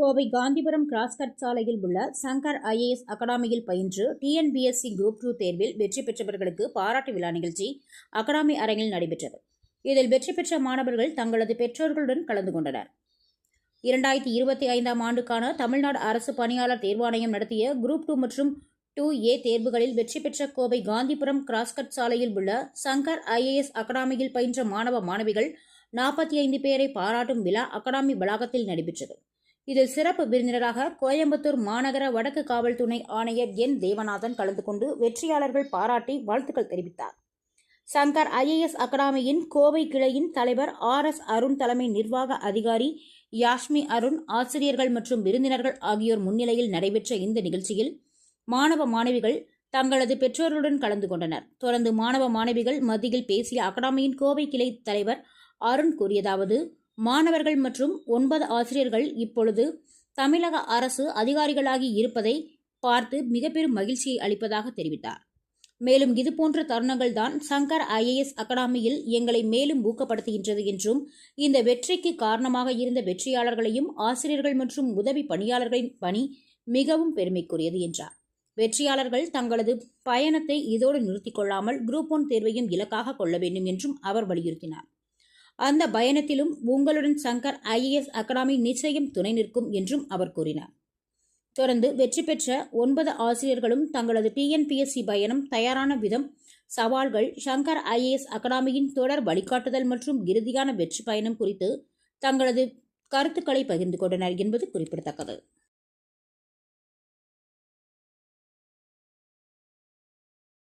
Kovai Gandhipuram cross cut சாலையில் உள்ள Shankar IAS அகாடமியில் பயின்று TNPSC குரூப் 2 தேர்வில் வெற்றி பெற்றவர்களுக்கு பாராட்டு விழா நிகழ்ச்சி அகாடமி அரங்கில் நடைபெற்றது. இதில் வெற்றி பெற்ற மாணவர்கள் தங்களது பெற்றோர்களுடன் கலந்து கொண்டனர். 2025ஆம் ஆண்டுக்கான தமிழ்நாடு அரசு பணியாளர் தேர்வாணையம் நடத்திய குரூப் 2 மற்றும் 2A தேர்வுகளில் வெற்றி பெற்ற கோவை காந்திபுரம் கிராஸ்கட் சாலையில் உள்ள சங்கர் IAS அகாடமியில் பயின்ற மாணவ மாணவிகள் 45 பேரை பாராட்டும் விழா அகாடமி வளாகத்தில் நடைபெற்றது. இதில் சிறப்பு விருந்தினராக கோயம்புத்தூர் மாநகர வடக்கு காவல் துணை ஆணையர் என் தேவநாதன் கலந்து கொண்டு வெற்றியாளர்கள் பாராட்டி வாழ்த்துக்கள் தெரிவித்தார். சங்கர் IAS அகாடமியின் கோவை கிளையின் தலைவர் RS அருண் தலைமை நிர்வாக அதிகாரி யாஷ்மி அருண், ஆசிரியர்கள் மற்றும் விருந்தினர்கள் ஆகியோர் முன்னிலையில் நடைபெற்ற இந்த நிகழ்ச்சியில் மாணவ மாணவிகள் தங்களது பெற்றோர்களுடன் கலந்து கொண்டனர். தொடர்ந்து மாணவ மாணவிகள் மத்தியில் பேசிய அகாடமியின் கோவை கிளை தலைவர் அருண் கூறியதாவது: மாணவர்கள் மற்றும் 9 ஆசிரியர்கள் இப்பொழுது தமிழக அரசு அதிகாரிகளாகி இருப்பதை பார்த்து மிக பெரும் மகிழ்ச்சியை அளிப்பதாக தெரிவித்தார். மேலும் இதுபோன்ற தருணங்கள் தான் சங்கர் IAS அகாடமியில் எங்களை மேலும் ஊக்கப்படுத்துகின்றது என்றும், இந்த வெற்றிக்கு காரணமாக இருந்த வெற்றியாளர்களையும் ஆசிரியர்கள் மற்றும் உதவி பணியாளர்களின் பணி மிகவும் பெருமைக்குரியது என்றார். வெற்றியாளர்கள் தங்களது பயணத்தை இதோடு நிறுத்திக் கொள்ளாமல் குரூப் 1 தேர்வையும் இலக்காக கொள்ள வேண்டும் என்றும் அவர் வலியுறுத்தினார். அந்த பயணத்திலும் உங்களுடன் சங்கர் IAS அகாடமி நிச்சயம் துணை நிற்கும் என்றும் அவர் கூறினார். தொடர்ந்து வெற்றி பெற்ற 9 ஆசிரியர்களும் தங்களது TNPSC பயணம் தயாரான விதம், சவால்கள், சங்கர் IAS அகாடமியின் தொடர் வழிகாட்டுதல் மற்றும் இறுதியான வெற்றி பயணம் குறித்து தங்களது கருத்துக்களை பகிர்ந்து கொண்டனர் என்பது குறிப்பிடத்தக்கது.